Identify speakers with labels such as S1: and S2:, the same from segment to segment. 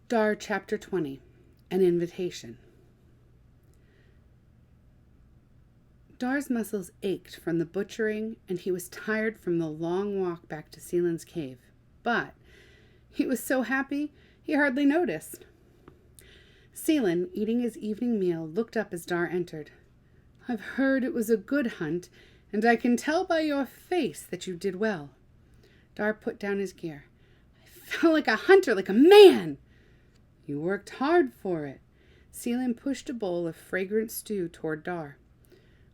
S1: Dar Chapter 20. An Invitation. Dar's muscles ached from the butchering, and he was tired from the long walk back to Seelan's cave. But he was so happy he hardly noticed. Seelan, eating his evening meal, looked up as Dar entered. "I've heard it was a good hunt, and I can tell by your face that you did well." Dar put down his gear. "I felt like a hunter, like a man." "You worked hard for it." Seelan pushed a bowl of fragrant stew toward Dar.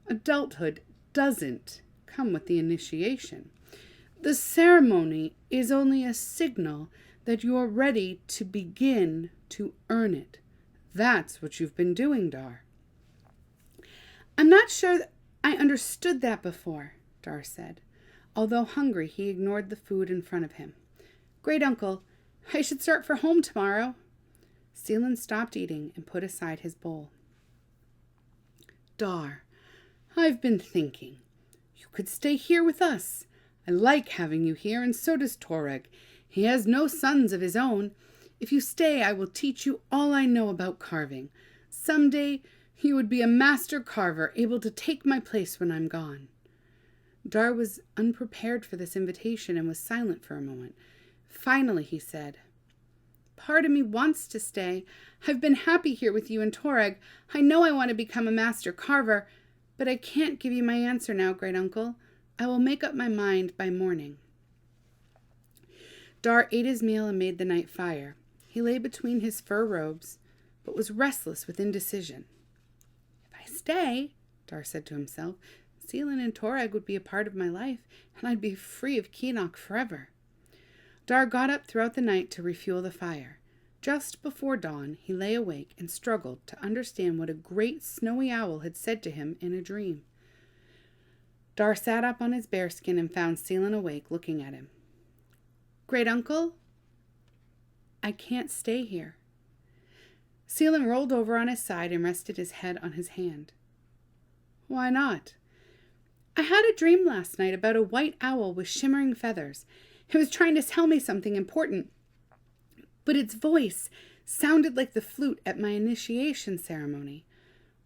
S1: "Adulthood doesn't come with the initiation. The ceremony is only a signal that you're ready to begin to earn it. That's what you've been doing, Dar." "I'm not sure I understood that before," Dar said. Although hungry, he ignored the food in front of him. "Great uncle, I should start for home tomorrow." Seelan stopped eating and put aside his bowl. "Dar, I've been thinking. You could stay here with us. I like having you here, and so does Toreg. He has no sons of his own. If you stay, I will teach you all I know about carving. Someday, you would be a master carver, able to take my place when I'm gone." Dar was unprepared for this invitation and was silent for a moment. Finally, he said, "Part of me wants to stay. I've been happy here with you and Toreg. I know I want to become a master carver, but I can't give you my answer now, great uncle. I will make up my mind by morning." Dar ate his meal and made the night fire. He lay between his fur robes, but was restless with indecision. "If I stay," Dar said to himself, "Seelan and Toreg would be a part of my life, and I'd be free of Keenock forever." Dar got up throughout the night to refuel the fire. Just before dawn, he lay awake and struggled to understand what a great snowy owl had said to him in a dream. Dar sat up on his bearskin and found Seelan awake, looking at him. "Great uncle, I can't stay here." Seelan rolled over on his side and rested his head on his hand. "Why not?" "I had a dream last night about a white owl with shimmering feathers. It was trying to tell me something important, but its voice sounded like the flute at my initiation ceremony.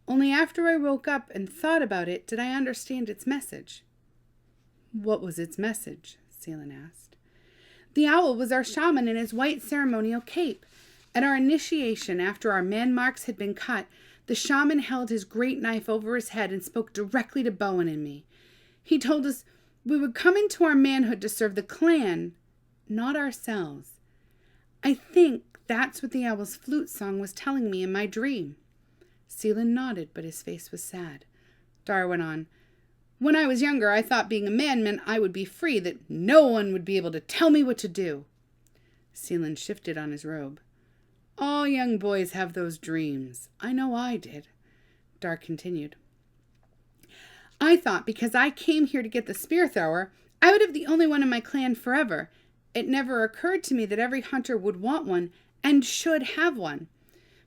S1: Only after I woke up and thought about it did I understand its message." "What was its message?" Seelan asked. "The owl was our shaman in his white ceremonial cape. At our initiation, after our man marks had been cut, the shaman held his great knife over his head and spoke directly to Bowen and me. He told us we would come into our manhood to serve the clan, not ourselves. I think that's what the owl's flute song was telling me in my dream." Seelan nodded, but his face was sad. Dar went on, "When I was younger, I thought being a man meant I would be free, that no one would be able to tell me what to do." Seelan shifted on his robe. "All young boys have those dreams. I know I did." Dar continued, "I thought because I came here to get the spear thrower, I would have the only one in my clan forever. It never occurred to me that every hunter would want one and should have one.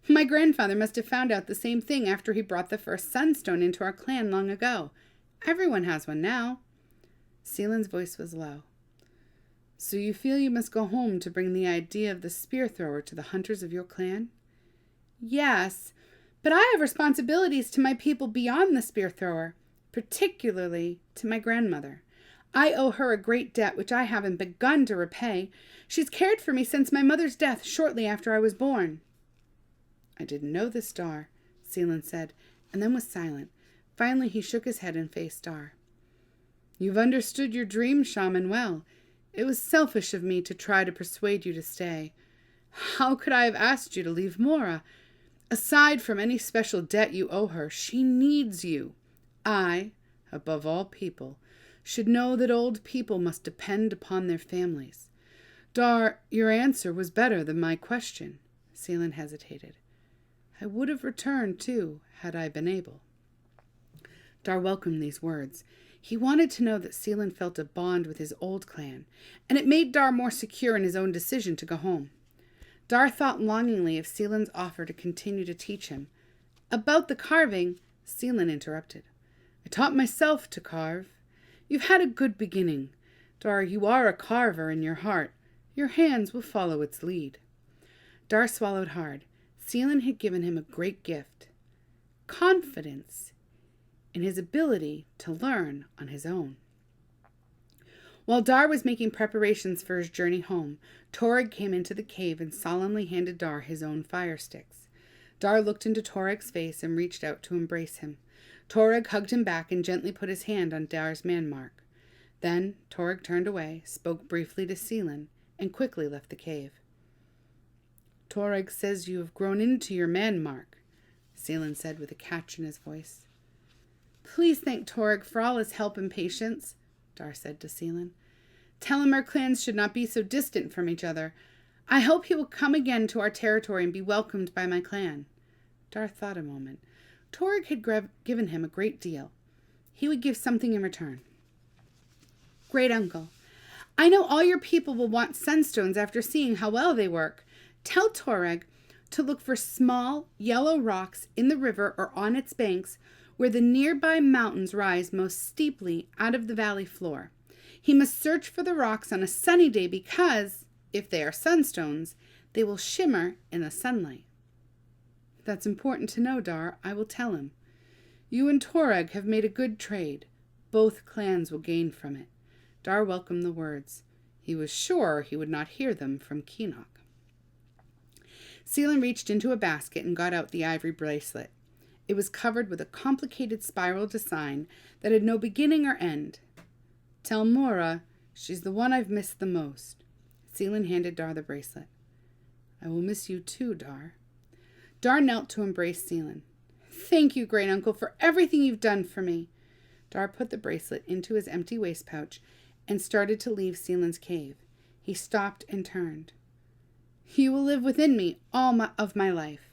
S1: My grandfather must have found out the same thing after he brought the first sunstone into our clan long ago. Everyone has one now." Seelan's voice was low. "So you feel you must go home to bring the idea of the spear thrower to the hunters of your clan?" "Yes, but I have responsibilities to my people beyond the spear thrower, particularly to my grandmother. I owe her a great debt which I haven't begun to repay. She's cared for me since my mother's death shortly after I was born." "I didn't know this, Dar," Seelan said, and then was silent. Finally, he shook his head and faced Dar. "You've understood your dream, shaman, well. It was selfish of me to try to persuade you to stay. How could I have asked you to leave Mora? Aside from any special debt you owe her, she needs you. I, above all people, should know that old people must depend upon their families. Dar, your answer was better than my question." Seelan hesitated. "I would have returned, too, had I been able." Dar welcomed these words. He wanted to know that Seelan felt a bond with his old clan, and it made Dar more secure in his own decision to go home. Dar thought longingly of Seelan's offer to continue to teach him. About the carving, Seelan interrupted. "I taught myself to carve. You've had a good beginning. Dar, you are a carver in your heart. Your hands will follow its lead." Dar swallowed hard. Seelan had given him a great gift. Confidence in his ability to learn on his own. While Dar was making preparations for his journey home, Torag came into the cave and solemnly handed Dar his own fire sticks. Dar looked into Torag's face and reached out to embrace him. Torag hugged him back and gently put his hand on Dar's man mark. Then Torag turned away, spoke briefly to Seelan, and quickly left the cave. Torag says you have grown into your man mark, Seelan said with a catch in his voice. Please thank Torag for all his help and patience, Dar said to Seelan. Tell him our clans should not be so distant from each other. I hope he will come again to our territory and be welcomed by my clan. Dar thought a moment. Torag had given him a great deal. He would give something in return. Great uncle, I know all your people will want sunstones after seeing how well they work. Tell Torag to look for small, yellow rocks in the river or on its banks where the nearby mountains rise most steeply out of the valley floor. He must search for the rocks on a sunny day because, if they are sunstones, they will shimmer in the sunlight. That's important to know, Dar. I will tell him. You and Torag have made a good trade. Both clans will gain from it. Dar welcomed the words. He was sure he would not hear them from Keenock. Seelan reached into a basket and got out the ivory bracelet. It was covered with a complicated spiral design that had no beginning or end. Tell Mora she's the one I've missed the most. Seelan handed Dar the bracelet. I will miss you too, Dar. Dar knelt to embrace Seelan. Thank you, great uncle, for everything you've done for me. Dar put the bracelet into his empty waist pouch and started to leave Seelan's cave. He stopped and turned. You will live within me all of my life.